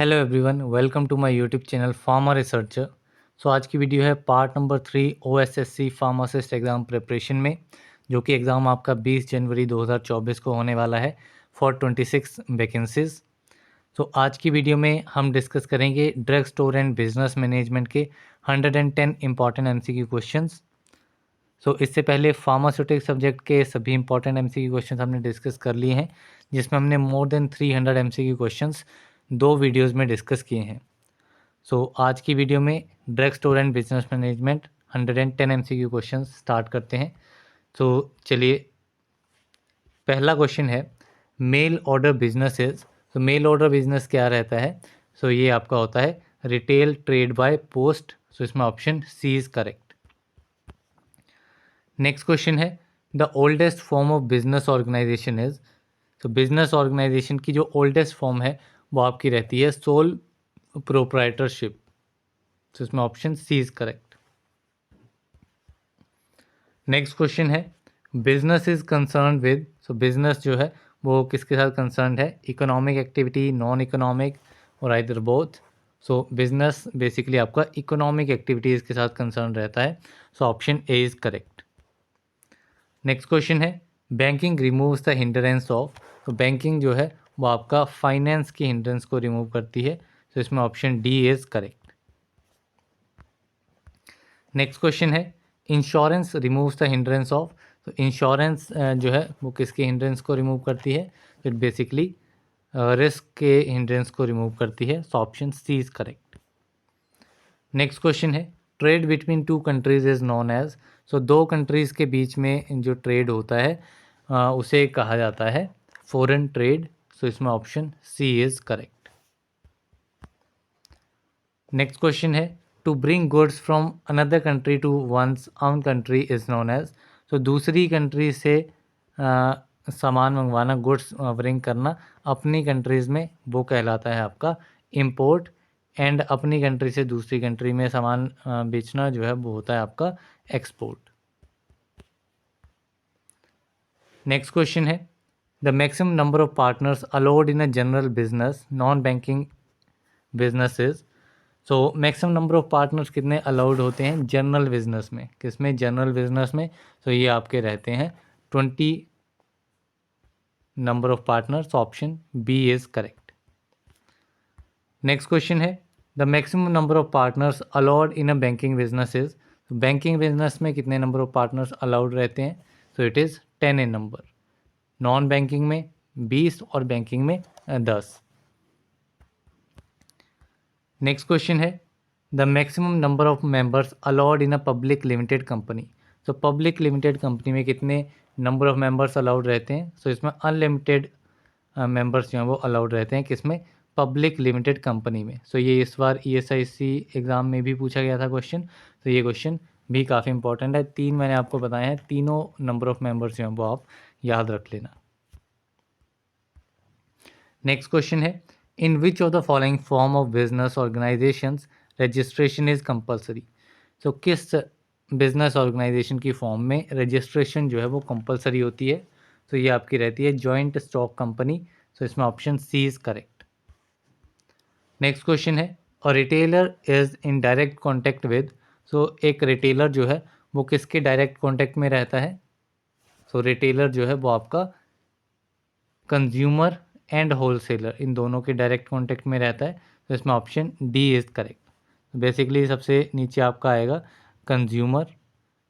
Hello everyone, welcome to my YouTube channel pharma researcher. आज की video है part number 3 OSSC pharmacist exam preparation में, जो कि एग्ज़ाम आपका 20 जनवरी 2024 को होने वाला है फॉर 26 वैकेंसीज़। आज की वीडियो में हम डिस्कस करेंगे drug store and business management के 110 इंपॉर्टेंट एमसीक्यू क्वेश्चंस। इससे पहले फार्मास्यूटिक सब्जेक्ट के सभी इंपॉर्टेंट एमसीक्यू क्वेश्चंस हमने डिस्कस कर लिए हैं, जिसमें हमने more than 300 MCQ questions 2 videos में डिस्कस किए हैं। आज की वीडियो में drug store and business management 110 MCQ questions start करते हैं। चलिए, पहला क्वेश्चन है mail order businesses. Mail order business क्या रहता है? ये आपका होता है रिटेल ट्रेड बाय पोस्ट। इसमें option C is correct. Next question है the oldest form of business organisation is. Business organisation की जो ओल्डेस्ट फॉर्म है वो आपकी रहती है सोल प्रोप्राइटरशिप। इसमें option C is correct. Next question है business is concern with. Business जो है वो किसके साथ कंसर्न है? इकोनॉमिक एक्टिविटी, नॉन इकोनॉमिक और आइदर बोथ। बिजनेस बेसिकली आपका इकोनॉमिक एक्टिविटीज़ के साथ कंसर्न रहता है। Option A is correct. Next question है banking removes the hindrance of. Banking जो है वो आपका फाइनेंस की हिंड्रेंस को रिमूव करती है। इसमें option D is correct. Next question है insurance removes the hindrance of. Insurance जो है वो किसके हिंड्रेंस को रिमूव करती है? इट बेसिकली रिस्क के हिंड्रेंस को रिमूव करती है। Option C is correct. Next question है trade between two countries is known as. दो कंट्रीज़ के बीच में जो ट्रेड होता है उसे कहा जाता है फॉरेन ट्रेड। इसमें option C is correct. Next question है to bring goods from another country to one's own country is known as. दूसरी कंट्री से सामान मंगवाना, गुड्स ब्रिंग करना अपनी कंट्रीज़ में, वो कहलाता है आपका इम्पोर्ट। एंड अपनी कंट्री से दूसरी कंट्री में सामान बेचना जो है वो होता है आपका एक्सपोर्ट। नेक्स्ट क्वेश्चन है the maximum number of partners allowed in a general business non banking businesses. Maximum number of partners कितने अलाउड होते हैं जनरल बिजनेस में? किसमें? जनरल बिजनेस में। ये आपके रहते हैं 20 number of partners. Option B is correct. Next question है the maximum number of partners allowed in a banking business is. Banking business में कितने नंबर ऑफ पार्टनर्स अलाउड रहते हैं? It is 10 in number. Non banking में 20 और banking में 10। Next question है the maximum number of members allowed in a public limited company. Public limited company में कितने नंबर ऑफ मेंबर्स अलाउड रहते हैं? इसमें अनलिमिटेड मेंबर्स जो हैं वो अलाउड रहते हैं। किसमें? पब्लिक लिमिटेड कंपनी में। ये इस बार ESIC एग्ज़ाम में भी पूछा गया था क्वेश्चन। ये क्वेश्चन भी काफ़ी इंपॉर्टेंट है। 3 मैंने आपको बताए हैं, तीनों नंबर ऑफ मेंबर्स जो हैं वो आप याद रख लेना। नेक्स्ट क्वेश्चन है in which of the following form of business organisations registration is compulsory. किस बिजनेस ऑर्गेनाइजेशन की फॉर्म में रजिस्ट्रेशन जो है वो कंपलसरी होती है? ये आपकी रहती है जॉइंट स्टॉक कंपनी। इसमें option C is correct. Next question है और retailer is in direct contact with. एक रिटेलर जो है वो किसके डायरेक्ट कॉन्टैक्ट में रहता है? रिटेलर जो है वो आपका कंज्यूमर एंड होलसेलर, इन दोनों के डायरेक्ट कॉन्टैक्ट में रहता है। इसमें option D is correct. Basically सबसे नीचे आपका आएगा कंज्यूमर,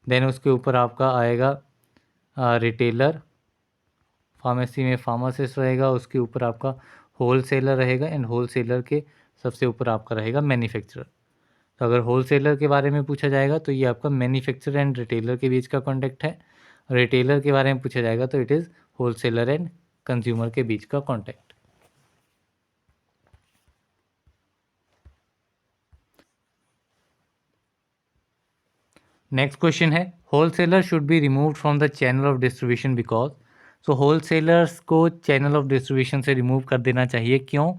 देन उसके ऊपर आपका आएगा रिटेलर, फार्मेसी में फार्मासिस्ट रहेगा, उसके ऊपर आपका होलसेलर रहेगा एंड होलसेलर के सबसे ऊपर आपका रहेगा मैन्युफैक्चरर। अगर होलसेलर के बारे में पूछा जाएगा तो ये आपका मैन्युफैक्चरर एंड रिटेलर के बीच का कॉन्टैक्ट है। रिटेलर के बारे में पूछा जाएगा तो it is wholesaler and consumer के बीच का कॉन्टैक्ट। नेक्स्ट क्वेश्चन है wholesaler should be removed from the channel of distribution because. Wholesalers को चैनल ऑफ डिस्ट्रीब्यूशन से रिमूव कर देना चाहिए। क्यों?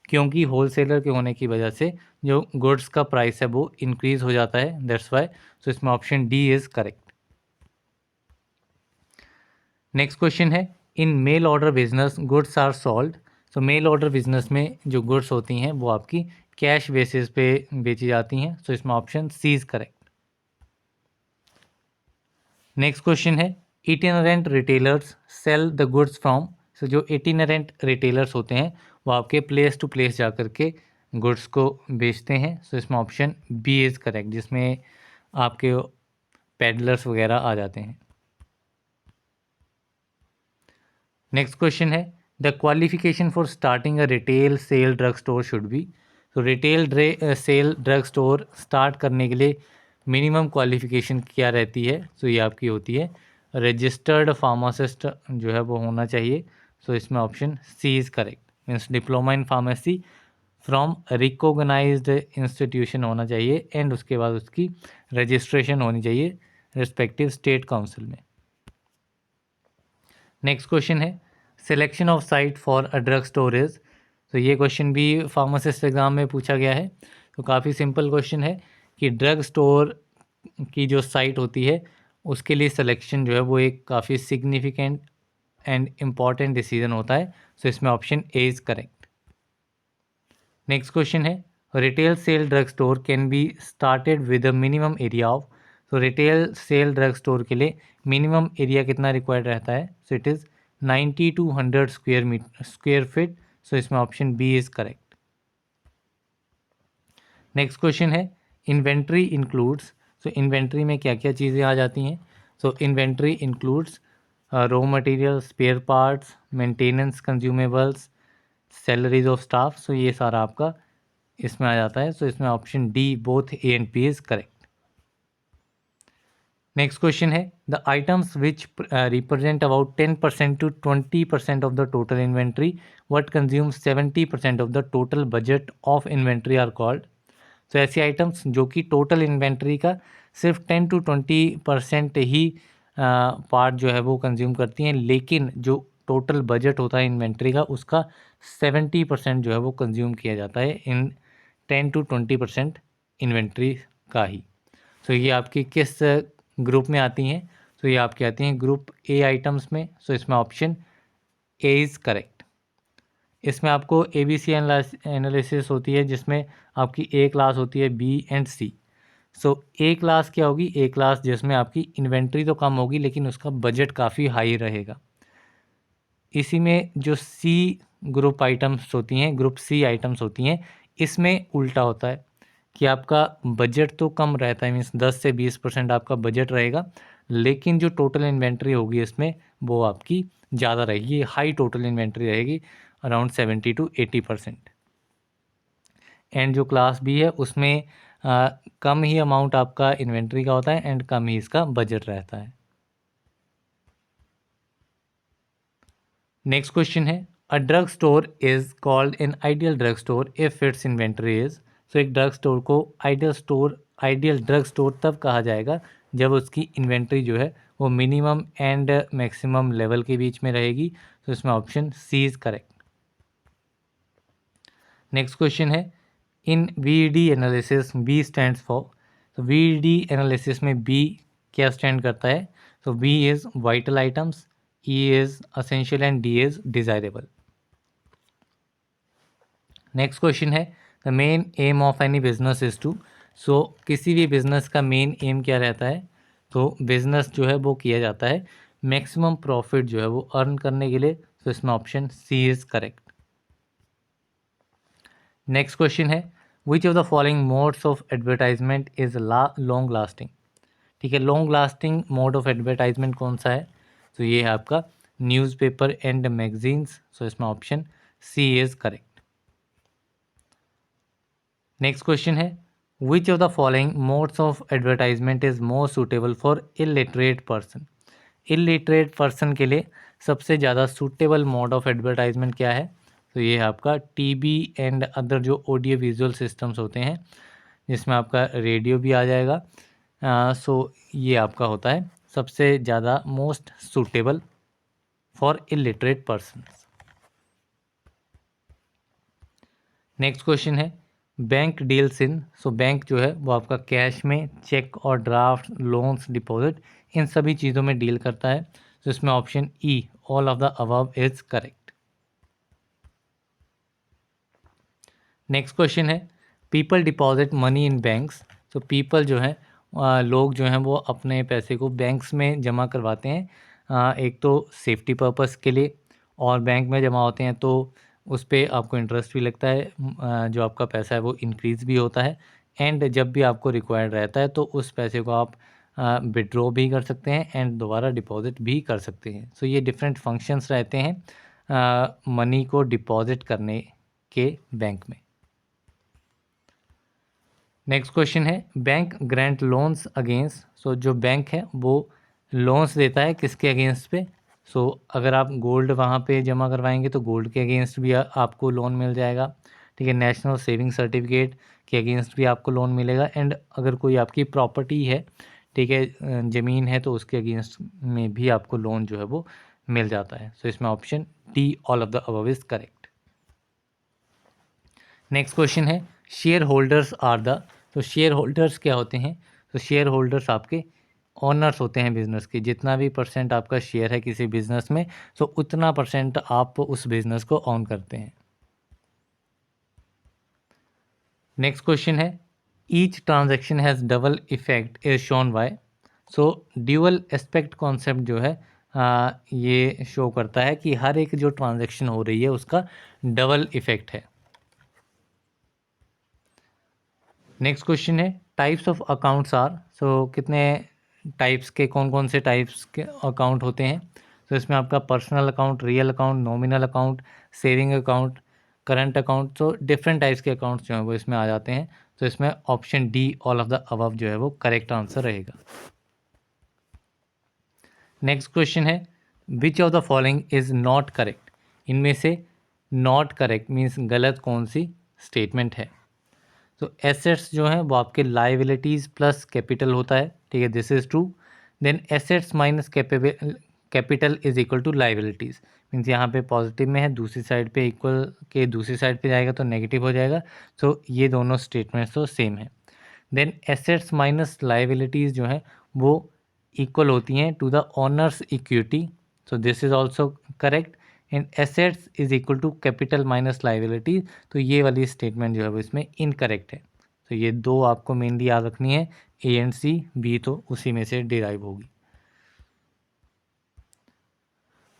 क्योंकि होलसेलर के होने की वजह से जो गुड्स का प्राइस है वो इंक्रीज़ हो जाता है, दैट्स वाई। इसमें option D is correct. Next question है in mail order business goods are sold. तो मेल ऑर्डर बिजनेस में जो गुड्स होती हैं वो आपकी कैश बेसिस पे बेची जाती हैं, तो इसमें option C is correct. Next question है itinerant retailers sell the goods from. So जो इटिनरेंट रिटेलर्स होते हैं वो आपके प्लेस टू प्लेस जा कर के गुड्स को बेचते हैं, सो इसमें ऑप्शन बी इज़ करेक्ट, जिसमें आपके पेडलर्स वगैरह आ जाते हैं। नेक्स्ट क्वेश्चन है the qualification for starting a retail sale drug store should be. तो retail sale drug store start करने के लिए मिनिमम क्वालिफिकेशन क्या रहती है? तो ये आपकी होती है रजिस्टर्ड फार्मासिस्ट जो है वो होना चाहिए। सो इसमें option C is correct, means diploma in pharmacy from recognised institution होना चाहिए एंड उसके बाद उसकी रजिस्ट्रेशन होनी चाहिए रिस्पेक्टिव स्टेट काउंसिल में। नेक्स्ट क्वेश्चन है selection of site for a drug store is. तो ये क्वेश्चन भी फार्मासिस्ट एग्ज़ाम में पूछा गया है। तो काफ़ी सिंपल क्वेश्चन है कि ड्रग स्टोर की जो साइट होती है उसके लिए सिलेक्शन जो है वो एक काफ़ी सिग्निफिकेंट एंड इम्पॉर्टेंट डिसीजन होता है। सो इसमें option A is correct. Next question है retail sale drug store can be started with a minimum area of. तो रिटेल सेल ड्रग स्टोर के लिए मिनिमम एरिया कितना रिक्वायर्ड रहता है? So it is 90 to 100 square feet. So इसमें option B is correct. Next question है inventory includes. So inventory में क्या क्या चीज़ें आ जाती हैं? So inventory includes raw material, spare parts, maintenance consumables, salaries of staff. So ये सारा आपका इसमें आ जाता है। सो इसमें option D both A and B is correct. Next question है the items which represent about 10% to 20% of the total inventory what consumes 70% of the total budget of inventory are called. तो ऐसी items जो कि total inventory का सिर्फ 10 to 20% he part जो है वो कंज्यूम करती हैं, लेकिन जो टोटल बजट होता है इन्वेंट्री का उसका 70% जो है वो कंज्यूम किया जाता है इन 10 to 20% इन्वेंट्री का ही। तो ये आपकी किस ग्रुप में आती हैं? तो ये आपकी आती हैं ग्रुप ए आइटम्स में। सो इसमें ऑप्शन ए इज़ करेक्ट। इसमें आपको ABC एनालिसिस होती है जिसमें आपकी ए क्लास होती है, B and C. So A class क्या होगी? ए क्लास जिसमें आपकी इन्वेंट्री तो कम होगी लेकिन उसका बजट काफ़ी हाई रहेगा। इसी में जो सी ग्रुप आइटम्स होती हैं, ग्रुप सी आइटम्स होती हैं, इसमें उल्टा होता है कि आपका बजट तो कम रहता है, मीन्स 10 से 20% आपका बजट रहेगा, लेकिन जो टोटल इन्वेंट्री होगी इसमें वो आपकी ज़्यादा रहेगी, हाई टोटल इन्वेंट्री रहेगी अराउंड 70 to 80%। एंड जो क्लास बी है उसमें कम ही अमाउंट आपका इन्वेंट्री का होता है एंड कम ही इसका बजट रहता है। नेक्स्ट क्वेश्चन है a drug store is called an ideal drug store if its inventory is. So एक ड्रग स्टोर को आइडियल ड्रग स्टोर तब कहा जाएगा जब उसकी इन्वेंट्री जो है वो मिनिमम एंड मैक्सिमम लेवल के बीच में रहेगी। तो इसमें option C is correct. Next question है in VED analysis B stands for. तो VED एनालिसिस में बी क्या स्टैंड करता है? तो B is vital items, E is essential and D is desirable. Next question है the main aim of any business is to. So किसी भी business का मेन एम क्या रहता है? तो बिजनेस जो है वो किया जाता है मैक्सिमम प्रॉफिट जो है वो अर्न करने के लिए। तो इसमें option C is correct. Next question है which of the following modes of advertisement is long lasting. ठीक है, long lasting mode of advertisement कौन सा है? तो ये है आपका न्यूज़पेपर एंड मैगजीन्स। सो इसमें option C is correct. Next question है which of the following modes of advertisement is more suitable for illiterate person. Illiterate person के लिए सबसे ज़्यादा सूटेबल मोड ऑफ एडवर्टाइजमेंट क्या है? तो ये है आपका TV एंड अदर जो ऑडियो विजुअल सिस्टम्स होते हैं जिसमें आपका रेडियो भी आ जाएगा। सो ये आपका होता है सबसे ज़्यादा most suitable for illiterate person. Next question है bank deals in. So bank जो है वो आपका कैश में, चेक और ड्राफ्ट, लोन्स, डिपॉजिट, इन सभी चीज़ों में डील करता है। तो इसमें option E all of the above is correct. Next question है people deposit money in banks. तो पीपल जो है लोग जो हैं वो अपने पैसे को बैंक्स में जमा करवाते हैं, एक तो सेफ्टी पर्पस के लिए, और बैंक में जमा होते हैं तो उस पर आपको इंटरेस्ट भी लगता है, जो आपका पैसा है वो इंक्रीज़ भी होता है, एंड जब भी आपको रिक्वायर्ड रहता है तो उस पैसे को आप विड्रॉ भी कर सकते हैं एंड दोबारा डिपॉजिट भी कर सकते हैं। सो ये डिफरेंट फंक्शंस रहते हैं मनी को डिपॉजिट करने के बैंक में। नेक्स्ट क्वेश्चन है बैंक ग्रांट लोन्स अगेंस्ट। सो जो बैंक है वो लोन्स देता है किसके अगेंस्ट पे? सो अगर आप गोल्ड वहाँ पे जमा करवाएंगे तो गोल्ड के अगेंस्ट भी आपको लोन मिल जाएगा, ठीक है। नेशनल सेविंग सर्टिफिकेट के अगेंस्ट भी आपको लोन मिलेगा, एंड अगर कोई आपकी प्रॉपर्टी है, ठीक है, ज़मीन है, तो उसके अगेंस्ट में भी आपको लोन जो है वो मिल जाता है। सो इसमें option D all of the above is correct. Next question है शेयर होल्डर्स आर द। तो शेयर होल्डर्स क्या होते हैं? तो शेयर होल्डर्स आपके ऑनर्स होते हैं बिजनेस के। जितना भी परसेंट आपका शेयर है किसी बिजनेस में, तो उतना परसेंट आप उस बिजनेस को ऑन करते हैं। नेक्स्ट क्वेश्चन है each transaction has double effect is shown by. So dual aspect concept जो है ये शो करता है कि हर एक जो ट्रांजैक्शन हो रही है उसका डबल इफेक्ट है। नेक्स्ट क्वेश्चन है टाइप्स ऑफ अकाउंट्स आर। सो कितने टाइप्स के, कौन कौन से टाइप्स के अकाउंट होते हैं? तो इसमें आपका personal account, real account, nominal account, saving account, current account, तो डिफरेंट टाइप्स के अकाउंट्स जो हैं वो इसमें आ जाते हैं। तो इसमें option D all of the above जो है वो करेक्ट आंसर रहेगा। नेक्स्ट क्वेश्चन है which of the following is not correct. इनमें से नॉट करेक्ट मीन्स गलत कौन सी स्टेटमेंट है? तो एसेट्स जो हैं वो आपके लाइबिलिटीज़ प्लस कैपिटल होता है, ठीक है, this is true. Then assets minus capital is equal to liabilities, means यहाँ पे पॉजिटिव में है, दूसरी साइड पे इक्वल के दूसरी साइड पे जाएगा तो नेगेटिव हो जाएगा। सो ये दोनों स्टेटमेंट्स तो सेम है। देन एसेट्स माइनस लाइबिलिटीज़ जो हैं वो इक्वल होती हैं to the owners equity, so this is also correct. And assets is equal to capital minus liability, तो ये वाली स्टेटमेंट जो है वो इसमें इनकरेक्ट है। तो ये दो आपको मेनली याद रखनी है, ए एंड सी, बी तो उसी में से डिराइव होगी।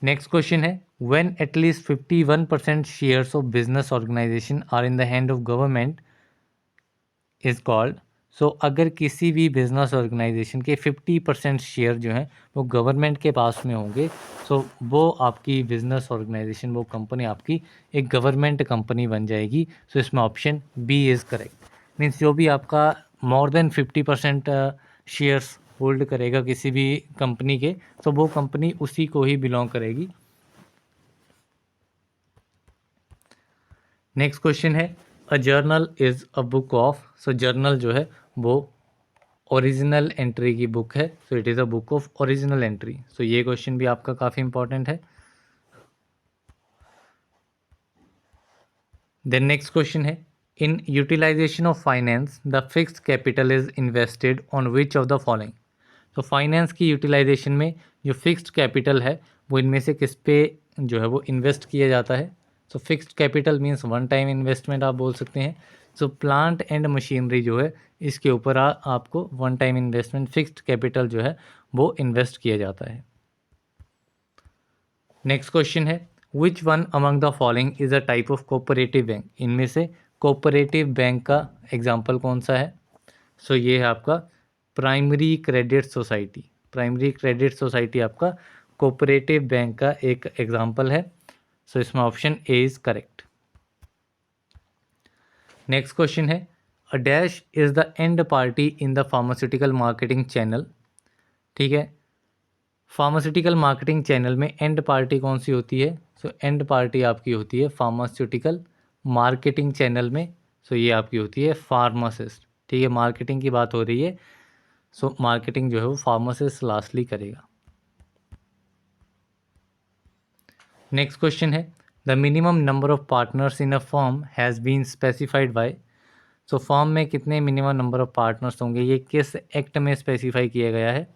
नेक्स्ट क्वेश्चन है when at least 51% shares of business organisation are in the hand of government is called. So अगर किसी भी बिजनेस ऑर्गेनाइजेशन के 50% शेयर जो हैं वो गवर्नमेंट के पास में होंगे, सो वो आपकी बिजनेस ऑर्गेनाइजेशन, वो कंपनी आपकी एक गवर्नमेंट कंपनी बन जाएगी। सो इसमें option B is correct. Means जो भी आपका मोर देन 50% शेयर्स होल्ड करेगा किसी भी कंपनी के, तो वो कंपनी उसी को ही बिलोंग करेगी। नेक्स्ट क्वेश्चन है a journal is a book of. So journal जो है वो ओरिजिनल एंट्री की बुक है, so it is a book of original entry. So ये क्वेश्चन भी आपका काफ़ी इंपॉर्टेंट है। देन नेक्स्ट क्वेश्चन है in utilisation of finance the fixed capital is invested on which of the following. तो finance की यूटिलाइजेशन में जो फिक्स्ड कैपिटल है वो इनमें से किस पे जो है वो इन्वेस्ट किया जाता है? सो fixed capital means one time investment आप बोल सकते हैं। सो प्लांट एंड मशीनरी जो है इसके ऊपर आपको one time investment fixed capital जो है वो इन्वेस्ट किया जाता है। नेक्स्ट क्वेश्चन है which one among the following is a type of cooperative bank. इनमें से कोऑपरेटिव बैंक का एग्जाम्पल कौन सा है? सो ये है आपका primary credit society. Primary credit society आपका कोऑपरेटिव बैंक का एक एग्जाम्पल है। सो इसमें option A is correct. Next question है a dash is the end party in the pharmaceutical marketing channel. ठीक है, फार्मास्यूटिकल मार्केटिंग चैनल में एंड पार्टी कौन सी होती है? सो एंड पार्टी आपकी होती है फार्मास्यूटिकल मार्केटिंग चैनल में। सो ये आपकी होती है फार्मासिस्ट, ठीक है, मार्केटिंग की बात हो रही है। सो मार्केटिंग जो है वो फार्मासिस्ट लास्टली करेगा। नेक्स्ट क्वेश्चन है the minimum number of partners in a firm has been specified by. So firm में कितने मिनिमम नंबर ऑफ पार्टनर्स होंगे, ये किस एक्ट में स्पेसिफाई किया गया है?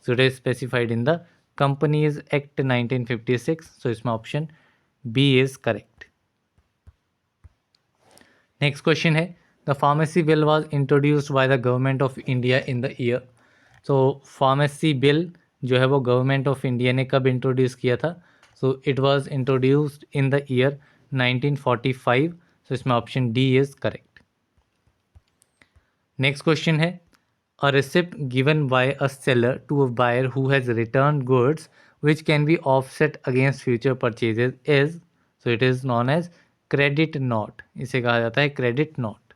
So it is specified in the Companies Act 1956। So इसमें option B is correct. Next question है the pharmacy bill was introduced by the government of India in the year. So pharmacy bill जो है वो government of India ने कब introduce किया था? So it was introduced in the year 1945। सो इसमें option D is correct. Next question है a receipt given by a seller to a buyer who has returned goods which can be offset against future purchases is, so it is known as credit note। इसे कहा जाता है credit note।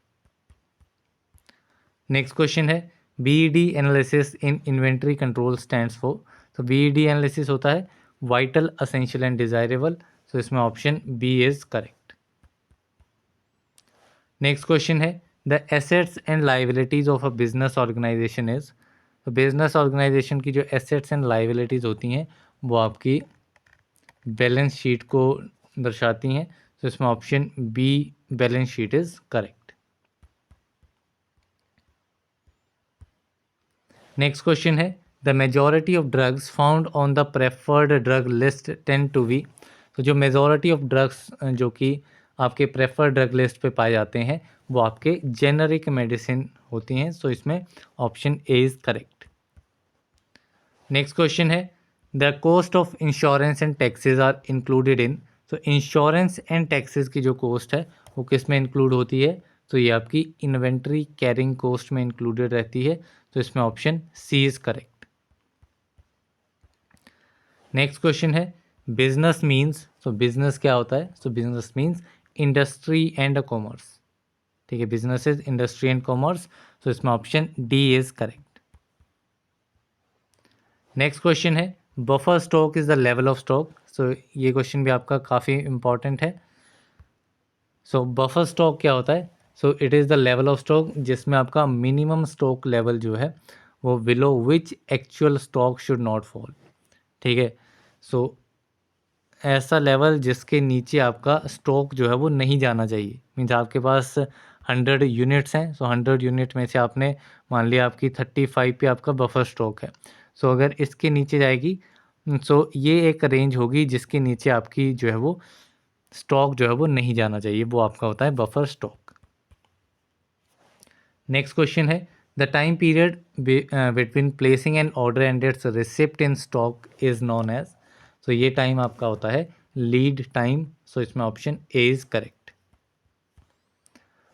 Next question है BED analysis in inventory control stands for. तो BED analysis होता है vital, essential and desirable. So इसमें option B is correct. Next question है the assets and liabilities of a business organisation is. तो business organisation की जो assets and liabilities होती हैं वो आपकी बैलेंस शीट को दर्शाती हैं। तो इसमें option B balance sheet is correct. Next question है the majority of drugs found on the preferred drug list tend to be. तो जो मेजॉरिटी ऑफ ड्रग्स जो कि आपके प्रेफर्ड ड्रग लिस्ट पे पाए जाते हैं वो आपके जेनरिक मेडिसिन होती हैं। सो इसमें option A is correct. Next question है the cost of insurance and taxes are included in. तो इंश्योरेंस एंड टैक्सेस की जो कॉस्ट है वो किस में इंक्लूड होती है? तो ये आपकी इन्वेंट्री कैरिंग कॉस्ट में इंक्लूडेड रहती है। तो इसमें option C is correct. Next question है बिजनेस मीन्स। तो बिजनेस क्या होता है? So business means industry and commerce. ठीक है, business is industry and commerce. तो इसमें option D is correct. Next question है buffer stock is the level of stock. So ये क्वेश्चन भी आपका काफ़ी इंपॉर्टेंट है। सो बफर स्टॉक क्या होता है? So it is the level of stock जिसमें आपका मिनिमम स्टॉक लेवल जो है वो below which actual stock should not fall. ठीक है, सो ऐसा लेवल जिसके नीचे आपका स्टॉक जो है वो नहीं जाना चाहिए। मीन्स आपके पास 100 यूनिट्स हैं। सो 100 यूनिट में से आपने मान लिया आपकी 35 पे आपका बफर स्टॉक है। सो अगर इसके नीचे जाएगी सो ये एक रेंज होगी जिसके नीचे आपकी जो है वो स्टॉक जो है वो नहीं जाना चाहिए, वो आपका होता है बफर स्टॉक। नेक्स्ट क्वेश्चन है the time period between placing an order and its receipt in stock is known as. So ये टाइम आपका होता है लीड टाइम। सो इसमें option A is correct.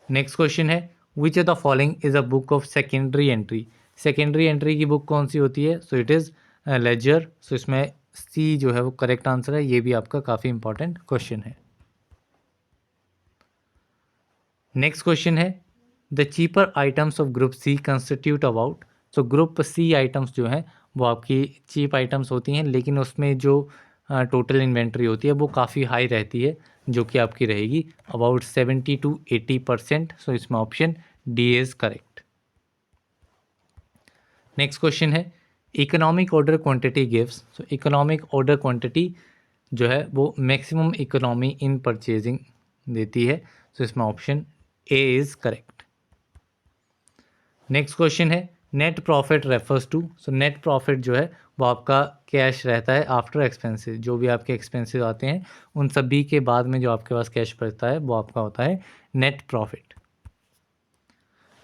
Next question है which of the following is a book of secondary entry. Secondary entry की book कौन सी होती है? So it is ledger. So इसमें सी जो है वो करेक्ट आंसर है। ये भी आपका काफ़ी इंपॉर्टेंट क्वेश्चन है। नेक्स्ट क्वेश्चन है the cheaper items of group C constitute about. So group C items जो हैं वो आपकी चीप आइटम्स होती हैं, लेकिन उसमें जो टोटल इन्वेंट्री होती है वो काफ़ी हाई रहती है, जो कि आपकी रहेगी अबाउट 70 to 80%। सो इसमें option D is correct. Next question है economic order quantity gives. So economic order quantity जो है वो मैक्सिमम इकोनॉमी इन परचेजिंग देती है। सो इसमें option A is correct. Next question है net profit refers to. So net profit जो है वो आपका कैश रहता है आफ्टर एक्सपेंसेस। जो भी आपके एक्सपेंसेस आते हैं उन सभी के बाद में जो आपके पास कैश बचता है वो आपका होता है नेट प्रॉफिट।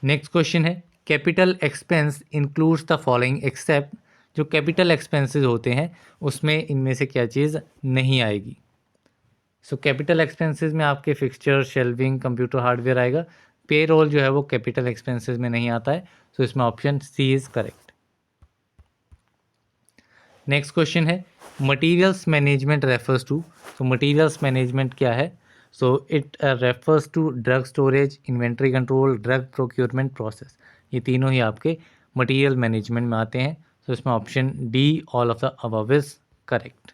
नेक्स्ट क्वेश्चन है capital expense includes the following except. जो कैपिटल एक्सपेंसेस होते हैं उसमें इनमें से क्या चीज़ नहीं आएगी? सो कैपिटल एक्सपेंसेस में आपके फिक्सचर, शेल्विंग, कंप्यूटर हार्डवेयर आएगा। पे रोल जो है वो कैपिटल एक्सपेंसेस में नहीं आता है। सो इसमें option C is correct. Next question है मटेरियल्स मैनेजमेंट रेफर्स टू। तो मटेरियल्स मैनेजमेंट क्या है? So it refers to drug storage, inventory control, drug procurement process. ये तीनों ही आपके मटेरियल मैनेजमेंट में आते हैं। सो इसमें option D all of the above is correct.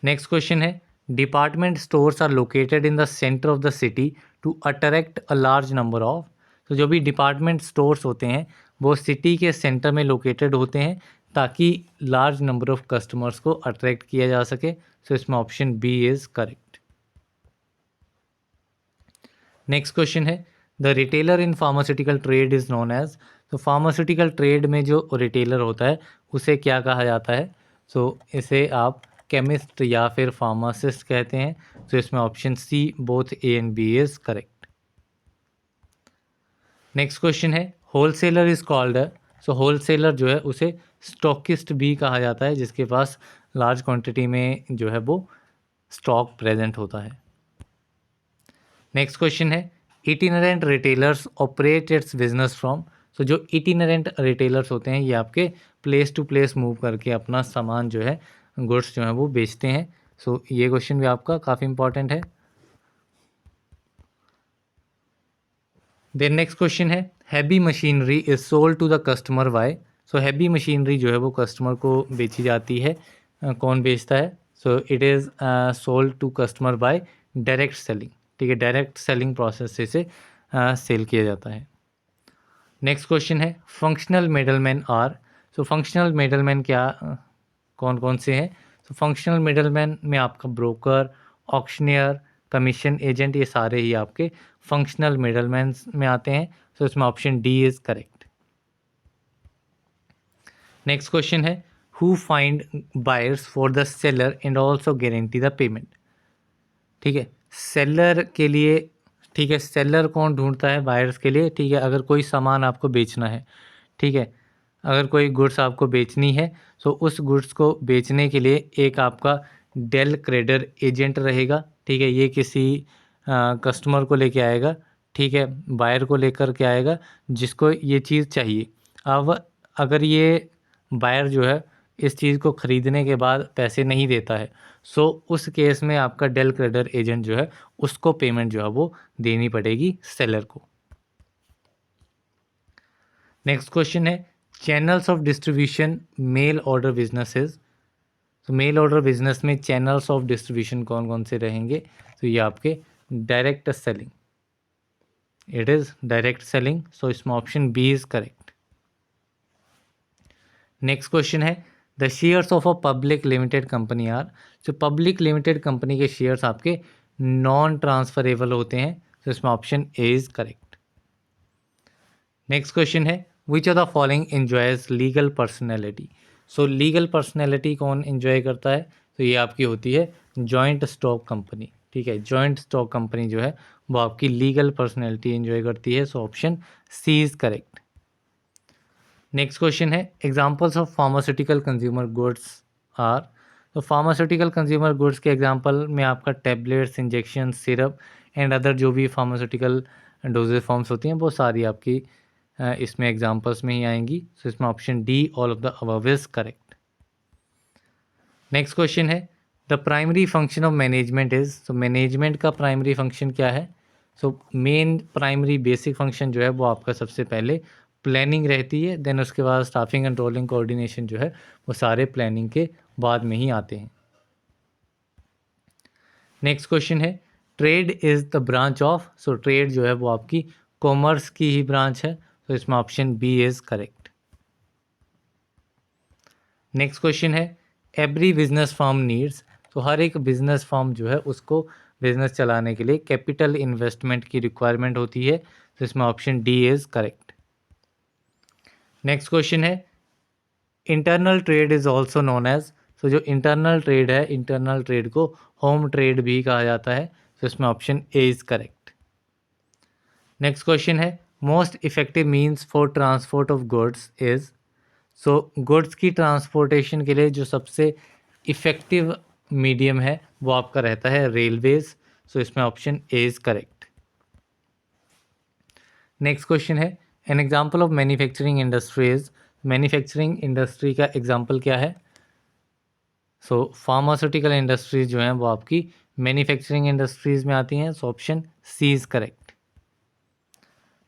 Next question है department stores are located in the centre of the city to attract a large number of. तो जो भी डिपार्टमेंट स्टोर्स होते हैं वो सिटी के सेंटर में लोकेटेड होते हैं ताकि लार्ज नंबर ऑफ कस्टमर्स को अट्रैक्ट किया जा सके। सो इसमें option B is correct. Next question है the retailer in pharmaceutical trade is known as. तो फार्मास्यूटिकल ट्रेड में जो रिटेलर होता है उसे क्या कहा जाता है? सो इसे आप केमिस्ट या फिर फार्मासिस्ट कहते हैं। तो इसमें option C both A and B is correct. Next question है wholesaler is called, so wholesaler जो है उसे स्टॉकिस्ट भी कहा जाता है, जिसके पास लार्ज क्वांटिटी में जो है वो स्टॉक प्रेजेंट होता है। नेक्स्ट क्वेश्चन है itinerant retailers operate its business from, so जो इटिनरेंट रिटेलर्स होते हैं ये आपके प्लेस टू प्लेस मूव करके अपना सामान जो है गुड्स जो है वो बेचते हैं। सो ये क्वेश्चन भी आपका काफ़ी इंपॉर्टेंट है। देन नेक्स्ट क्वेश्चन है heavy machinery is sold to the customer by, so heavy machinery जो है वो कस्टमर को बेची जाती है। कौन बेचता है? So it is sold to customer by direct selling, ठीक है, डायरेक्ट सेलिंग प्रोसेस से इसे सेल किया जाता है। नेक्स्ट क्वेश्चन है functional middleman are, so functional middleman क्या कौन कौन से हैं? सो फंक्शनल मिडलमैन में आपका ब्रोकर, ऑक्शनियर, कमीशन एजेंट, ये सारे ही आपके फंक्शनल मिडलमैन में आते हैं। सो इसमें option D is correct. Next question है who find buyers for the seller and also guarantee the payment, ठीक है, सेलर के लिए, ठीक है, सेलर कौन ढूंढता है बायर्स के लिए? ठीक है, अगर कोई सामान आपको बेचना है, ठीक है, अगर कोई गुड्स आपको बेचनी है तो उस गुड्स को बेचने के लिए एक आपका डेल क्रेडर एजेंट रहेगा, ठीक है, ये किसी कस्टमर को लेके आएगा, ठीक है, बायर को लेकर के आएगा जिसको ये चीज़ चाहिए। अब अगर ये बायर जो है इस चीज़ को ख़रीदने के बाद पैसे नहीं देता है, सो उस केस में आपका डेल क्रेडर एजेंट जो है उसको पेमेंट जो है वो देनी पड़ेगी सेलर को। नेक्स्ट क्वेश्चन है channels of distribution mail order businesses, तो मेल ऑर्डर बिजनेस में चैनल्स ऑफ डिस्ट्रीब्यूशन कौन कौन से रहेंगे? तो ये आपके direct selling, it is direct selling, so इसमें option B is correct. Next question है the shares of a public limited company are, जो पब्लिक लिमिटेड कंपनी के शेयर्स आपके नॉन ट्रांसफरेबल होते हैं, तो इसमें option A is correct. Next question है which of the following enjoys legal personality, so legal personality कौन एंजॉय करता है? तो ये आपकी होती है जॉइंट स्टॉक कंपनी, ठीक है, जॉइंट स्टॉक कंपनी जो है वो आपकी लीगल पर्सनैलिटी एंजॉय करती है, so option C is correct. Next question है examples of pharmaceutical consumer goods are, तो फार्मास्यूटिकल कंज्यूमर गुड्स के एग्जांपल में आपका tablets, injection, syrup and other जो भी फार्मास्यूटिकल डोजेज फॉर्म्स होती हैं वो सारी आपकी इसमें एग्जांपल्स में ही आएंगी, सो इसमें option D all of the above is correct. Next question है the primary function of management is, तो मैनेजमेंट का प्राइमरी फंक्शन क्या है? So main primary basic function जो है वो आपका सबसे पहले प्लानिंग रहती है, देन उसके बाद स्टाफिंग, कंट्रोलिंग, कोऑर्डिनेशन जो है वो सारे प्लानिंग के बाद में ही आते हैं। नेक्स्ट क्वेश्चन है trade is the branch of, so trade जो है वो आपकी कॉमर्स की ही ब्रांच है, तो इसमें option B is correct. Next question है एवरी बिजनेस फर्म नीड्स, तो हर एक बिजनेस फर्म जो है उसको बिजनेस चलाने के लिए कैपिटल इन्वेस्टमेंट की रिक्वायरमेंट होती है, तो इसमें option D is correct. Next question है internal trade is also known as, तो जो इंटरनल ट्रेड है, इंटरनल ट्रेड को होम ट्रेड भी कहा जाता है, तो इसमें option A is correct. Next question है most effective means for transport of goods is, so goods की ट्रांसपोर्टेशन के लिए जो सबसे इफ़ेक्टिव मीडियम है वो आपका रहता है रेलवेज़, सो इसमें option A is correct. Next question है an example of manufacturing industries, manufacturing industry का एग्जाम्पल क्या है? सो फार्मास्यूटिकल इंडस्ट्रीज जो हैं वो आपकी मैन्युफैक्चरिंग इंडस्ट्रीज में आती हैं, so option C is correct.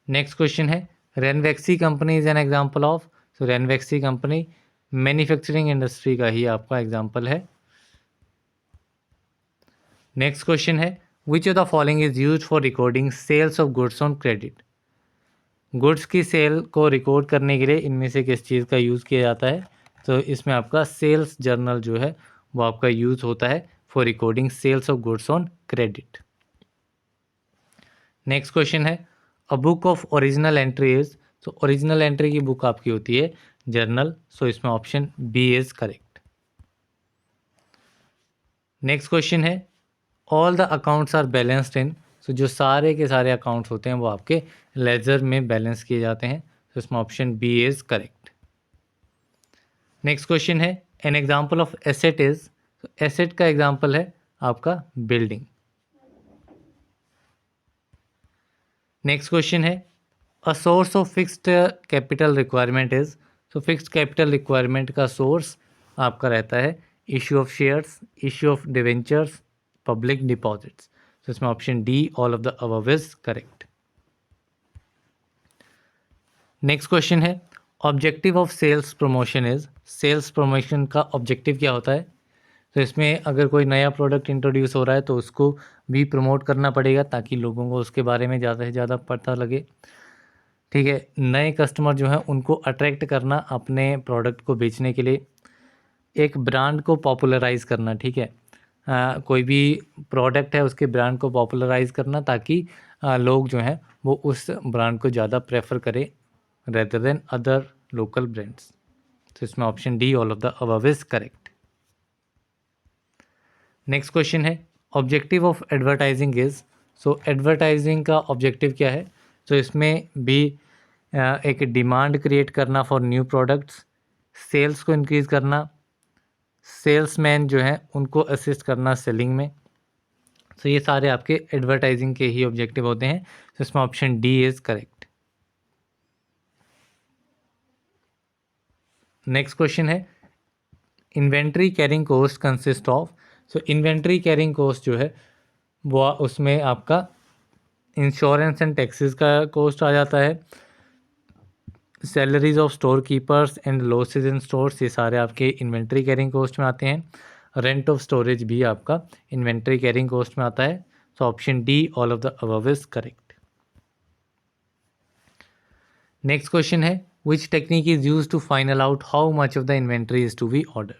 Next question है Ranbaxy company is an example of, so Ranbaxy company manufacturing industry का ही आपका एग्जाम्पल है। नेक्स्ट क्वेश्चन है which of the following is use for recording sales of goods on credit, goods की sale को record करने के लिए इनमें से किस चीज़ का यूज़ किया जाता है? तो इसमें आपका सेल्स जर्नल जो है वो आपका यूज़ होता है for recording sales of goods on credit. Next question है a book of original entry is, तो ओरिजिनल एंट्री की बुक आपकी होती है जर्नल, सो इसमें option B is correct. Next question है all the accounts are balanced in, so जो सारे के सारे अकाउंट्स होते हैं वो आपके लेजर में बैलेंस किए जाते हैं, तो इसमें option B is correct. Next question है an example of asset is, asset का एग्जाम्पल है आपका बिल्डिंग। नेक्स्ट क्वेश्चन है a source of fixed capital requirement is, तो फिक्स्ड कैपिटल रिक्वायरमेंट का सोर्स आपका रहता है issue of shares, issue of debentures, public deposits, तो इसमें option D all of the above is correct. Next question है objective of sales promotion is, sales promotion का objective क्या होता है, तो इसमें अगर कोई नया प्रोडक्ट इंट्रोड्यूस हो रहा है तो उसको भी प्रमोट करना पड़ेगा ताकि लोगों को उसके बारे में ज़्यादा से ज़्यादा पता लगे। ठीक है, नए कस्टमर जो हैं उनको अट्रैक्ट करना अपने प्रोडक्ट को बेचने के लिए, एक ब्रांड को पॉपुलराइज़ करना। ठीक है, कोई भी प्रोडक्ट है उसके ब्रांड को पॉपुलराइज़ करना ताकि लोग जो हैं वो उस ब्रांड को ज़्यादा प्रेफर करें rather than other local brands, तो इसमें option D all of the above is correct. Next question है objective of advertising is, so advertising का ऑब्जेक्टिव क्या है, तो इसमें भी एक डिमांड क्रिएट करना फॉर न्यू प्रोडक्ट्स, सेल्स को इंक्रीज़ करना, सेल्समैन जो हैं उनको असिस्ट करना सेलिंग में, तो ये सारे आपके एडवर्टाइजिंग के ही ऑब्जेक्टिव होते हैं, तो इसमें option D is correct. Next question है inventory carrying cost consist of, so inventory carrying cost जो है वो उसमें आपका इंश्योरेंस एंड टैक्सेस का कॉस्ट आ जाता है, salaries of store keepers and losses in stores, ये सारे आपके इन्वेंट्री कैरिंग कॉस्ट में आते हैं, रेंट ऑफ स्टोरेज भी आपका इन्वेंट्री कैरिंग कॉस्ट में आता है, so option D all of the above is correct. Next question है which technique is use to final out how much of the inventory is to be order,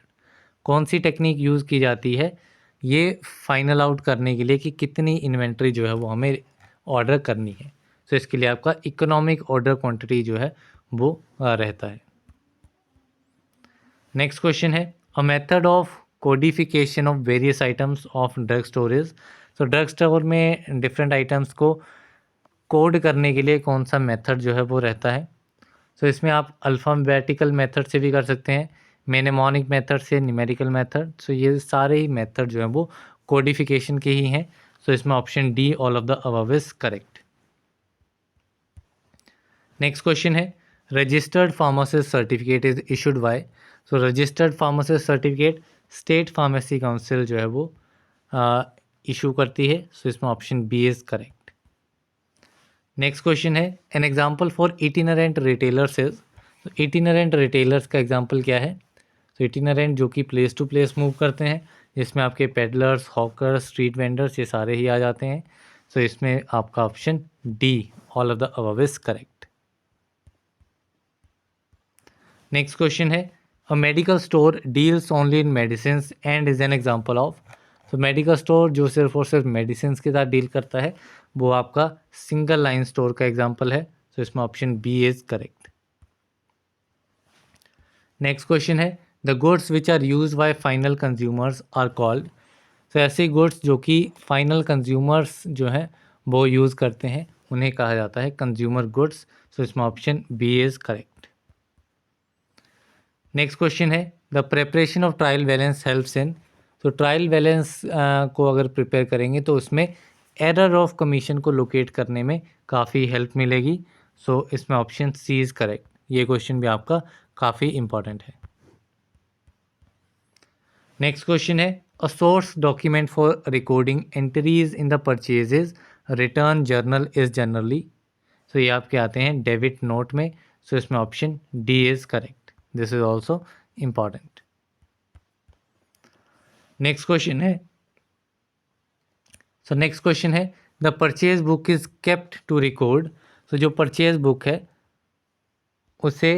कौन सी technique use की जाती है ये फाइनल आउट करने के लिए कि कितनी इन्वेंट्री जो है वो हमें ऑर्डर करनी है, तो इसके लिए आपका इकोनॉमिक ऑर्डर क्वांटिटी जो है वो रहता है। नेक्स्ट क्वेश्चन है a method of codification of various items of drug storage, तो ड्रग स्टोर में डिफरेंट आइटम्स को कोड करने के लिए कौन सा मेथड जो है वो रहता है, तो इसमें आप अल्फ़ाबेटिकल मेथड से भी कर सकते हैं, मेनेमोनिक मेथड से, न्यूमेरिकल मेथड, सो ये सारे ही मेथड जो हैं वो कोडिफिकेशन के ही हैं, सो इसमें option D all of the above is correct. Next question है registered pharmacist certificate is issued by, so registered pharmacist certificate state pharmacy council जो है वो इशू करती है, सो इसमें option B is correct. Next question है an example for itinerant retailers is, तो itinerant retailers का एग्जाम्पल क्या है, तो इटिनरेंट जो कि प्लेस टू प्लेस मूव करते हैं, जिसमें आपके पेडलर्स, हॉकर्स, स्ट्रीट वेंडर्स ये सारे ही आ जाते हैं, तो इसमें आपका option D all of the above is correct. Next question है a medical store deals only in medicine and is an example of, तो मेडिकल स्टोर जो सिर्फ और सिर्फ मेडिसिन के साथ डील करता है वो आपका सिंगल लाइन स्टोर का एग्जाम्पल है, तो इसमें option B is correct. Next question है the goods which are use by final consumers are called, तो ऐसे गुड्स जो कि फाइनल कंज्यूमर्स जो हैं वो यूज़ करते हैं उन्हें कहा जाता है कंज्यूमर गुड्स, तो इसमें option B is correct. Next question है the preparation of trial balance helps in, तो ट्रायल बैलेंस को अगर प्रिपेयर करेंगे तो उसमें एरर ऑफ कमीशन को लोकेट करने में काफ़ी हेल्प मिलेगी, सो इसमें ऑप्शन सी इज़ करेक्ट। ये क्वेश्चन भी आपका काफ़ी इंपॉर्टेंट है। नेक्स्ट क्वेश्चन है a source document for recording entries in the purchases return journal is generally, तो ये आपके आते हैं डेबिट नोट में, सो इसमें option D is correct, this is also important. Next question है नेक्स्ट क्वेश्चन है the purchase book is kept to record, तो जो परचेज बुक है उसे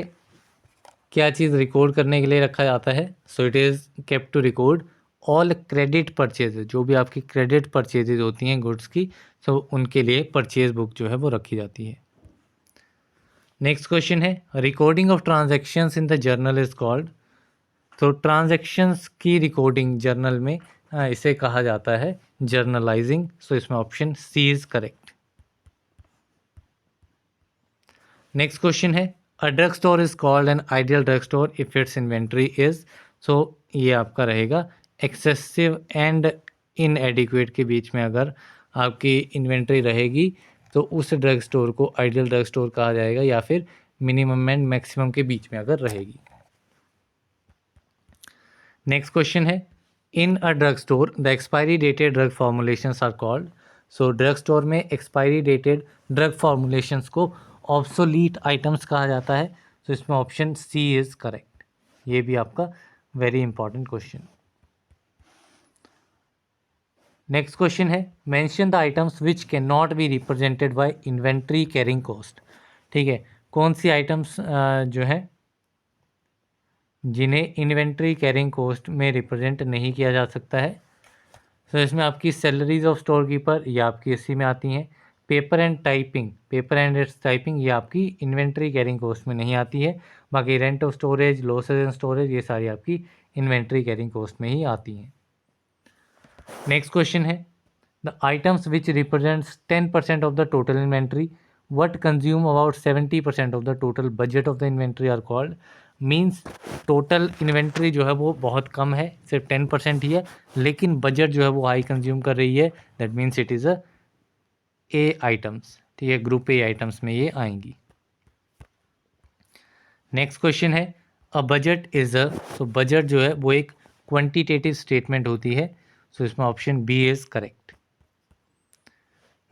क्या चीज़ रिकॉर्ड करने के लिए रखा जाता है, so it is kept to record all credit purchases, जो भी आपकी क्रेडिट परचेजेज होती हैं गुड्स की, सो उनके लिए परचेज बुक जो है वो रखी जाती है। नेक्स्ट क्वेश्चन है recording of transactions in the journal is called, तो ट्रांजैक्शंस की रिकॉर्डिंग जर्नल में इसे कहा जाता है जर्नलाइजिंग। सो इसमें option C is correct. Next question है, a drug store is called an ideal drug store if its inventory is. So ये आपका रहेगा एक्सेसिव एंड इनएडिक्वेट के बीच में अगर आपकी इन्वेंट्री रहेगी तो उस ड्रग स्टोर को आइडियल ड्रग स्टोर कहा जाएगा, या फिर मिनिमम एंड मैक्सिमम के बीच में अगर रहेगी। नेक्स्ट क्वेश्चन है, in a drug store the expiry dated drug formulations are called. So drug store में एक्सपायरी डेटेड ड्रग फॉर्मुलेशंस को ऑब्सोलीट आइटम्स कहा जाता है। तो इसमें ऑप्शन सी इज करेक्ट। ये भी आपका very important question. Next question है, mention the items which can not be represented by inventory carrying cost. ठीक है, कौन सी आइटम्स जो है जिन्हें इन्वेंट्री कैरिंग कॉस्ट में रिप्रेजेंट नहीं किया जा सकता है। तो इसमें आपकी सैलरीज ऑफ स्टोर कीपर ये आपकी इसी में आती हैं। पेपर एंड इट्स टाइपिंग ये आपकी इन्वेंट्री कैरिंग कॉस्ट में नहीं आती है। बाकी rent of storage, losses and storage ये सारी आपकी इन्वेंट्री कैरिंग कॉस्ट में ही आती हैं। नेक्स्ट क्वेश्चन है, the items which represents 10% of the total inventory what consume about 70% of the total budget of the inventory are called. Means total inventory जो है वो बहुत कम है, सिर्फ 10% ही है, लेकिन बजट जो है वो हाई कंज्यूम कर रही है। That means it is a A items. ठीक है, ग्रुप ए आइटम्स में ये आएंगी। नेक्स्ट क्वेश्चन है, a budget is a. So budget जो है वो एक क्वांटिटेटिव स्टेटमेंट होती है। सो इसमें option B is correct.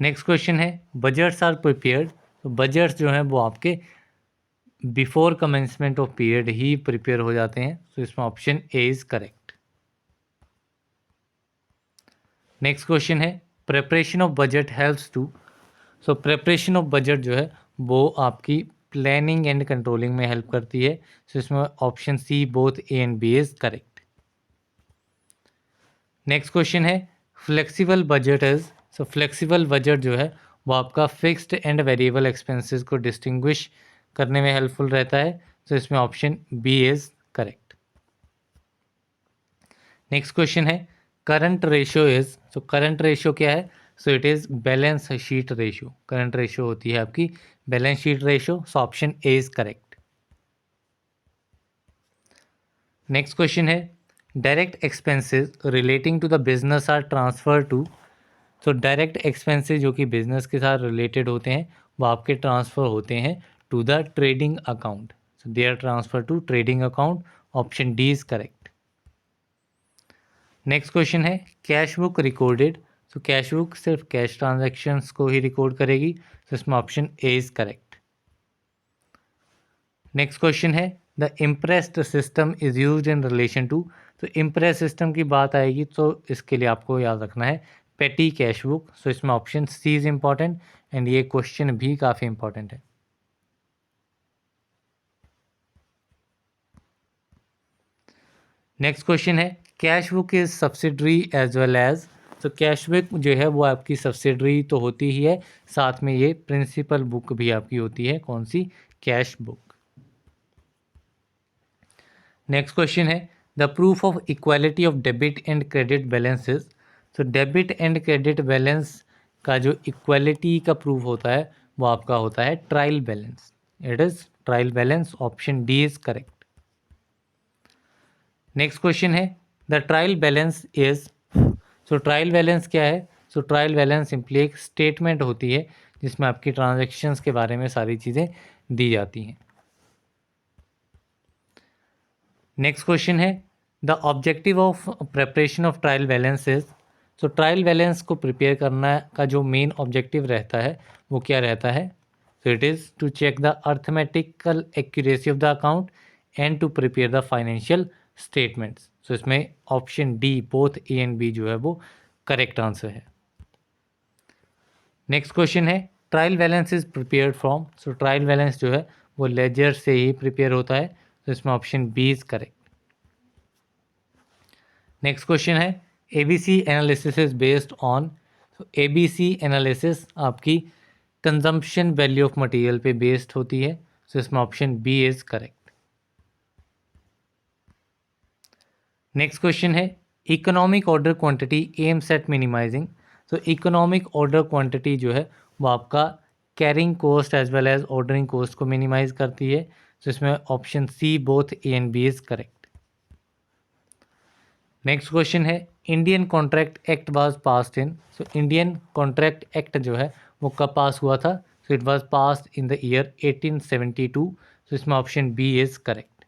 Next question है, बजट्स आर प्रिपेयर्ड। तो बजट्स जो हैं वो आपके बिफोर कमेंसमेंट ऑफ पीरियड ही प्रिपेयर हो जाते हैं। तो इसमें option A is correct. Next question है, preparation of budget helps to. So preparation of budget जो है वो आपकी प्लानिंग एंड कंट्रोलिंग में हेल्प करती है। सो इसमें option C both A and B is correct. Next question है, flexible budget is. So flexible budget जो है वो आपका फिक्स्ड एंड वेरिएबल एक्सपेंसेस को डिस्टिंग्विश करने में हेल्पफुल रहता है। तो इसमें option B is correct. Next question है, current ratio is. So current ratio क्या है? So it is balance sheet ratio. Current ratio होती है आपकी balance sheet ratio. So option A is correct. Next question है, direct expenses relating to the business are transfer to. तो direct expenses जो कि business के साथ रिलेटेड होते हैं वो आपके ट्रांसफ़र होते हैं to the trading account. So they are transfer to trading account. Option D is correct. Next question है, cash book recorded. So cash book सिर्फ कैश ट्रांजैक्शंस को ही रिकॉर्ड करेगी। तो इसमें option A is correct. Next question है, the impressed system is used in relation to. तो impress system की बात आएगी तो इसके लिए आपको याद रखना है पेटी कैश बुक। सो इसमें option C is important and ये क्वेश्चन भी काफ़ी इंपॉर्टेंट है। नेक्स्ट क्वेश्चन है, cash book is subsidiary as well as. तो कैश बुक जो है वो आपकी सब्सिडरी तो होती ही है, साथ में ये प्रिंसिपल बुक भी आपकी होती है। कौन सी? Cash book. नेक्स्ट क्वेश्चन है, the proof of equality of debit and credit balances. तो डेबिट एंड क्रेडिट बैलेंस का जो इक्वालिटी का प्रूफ होता है वो आपका होता है trial balance. It is trial balance. Option D is correct. Next question है, the trial balance is. So trial balance क्या है? सो ट्रायल बैलेंस सिंपली एक स्टेटमेंट होती है जिसमें आपकी ट्रांजैक्शंस के बारे में सारी चीज़ें दी जाती हैं। नेक्स्ट क्वेश्चन है, the objective of preparation of trial balance is. So trial balance को प्रिपेयर करना का जो मेन ऑब्जेक्टिव रहता है वो क्या रहता है? So it is to check the arithmetical accuracy of the account and to prepare the financial statements. सो इसमें option D both A and B जो है वो करेक्ट आंसर है। नेक्स्ट क्वेश्चन है, trial balance is prepared from. So trial balance जो है वो लेजर से ही प्रिपेयर होता है। तो इसमें option B is correct. Next question है, ABC analysis is based on. ABC analysis आपकी कंजम्पशन वैल्यू ऑफ मटेरियल पे बेस्ड होती है। सो इसमें option B is correct. Next question है, economic order quantity aims at minimising. तो economic order quantity जो है वो आपका carrying cost as well as ordering cost को मिनिमाइज करती है। तो इसमें option C both A and B is correct. Next question है Indian contract act was passed in. So Indian contract act जो है वो कब पास हुआ था? So it was passed in the year 1872। सो इसमें ऑप्शन बी इज करेक्ट।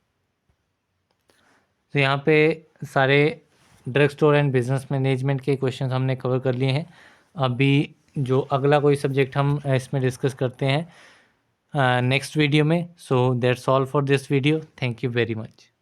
तो यहाँ पे सारे drug store and business management के क्वेश्चन हमने कवर कर लिए हैं। अभी जो अगला कोई सब्जेक्ट हम इसमें डिस्कस करते हैं नेक्स्ट वीडियो में। So that's all for this video. Thank you very much.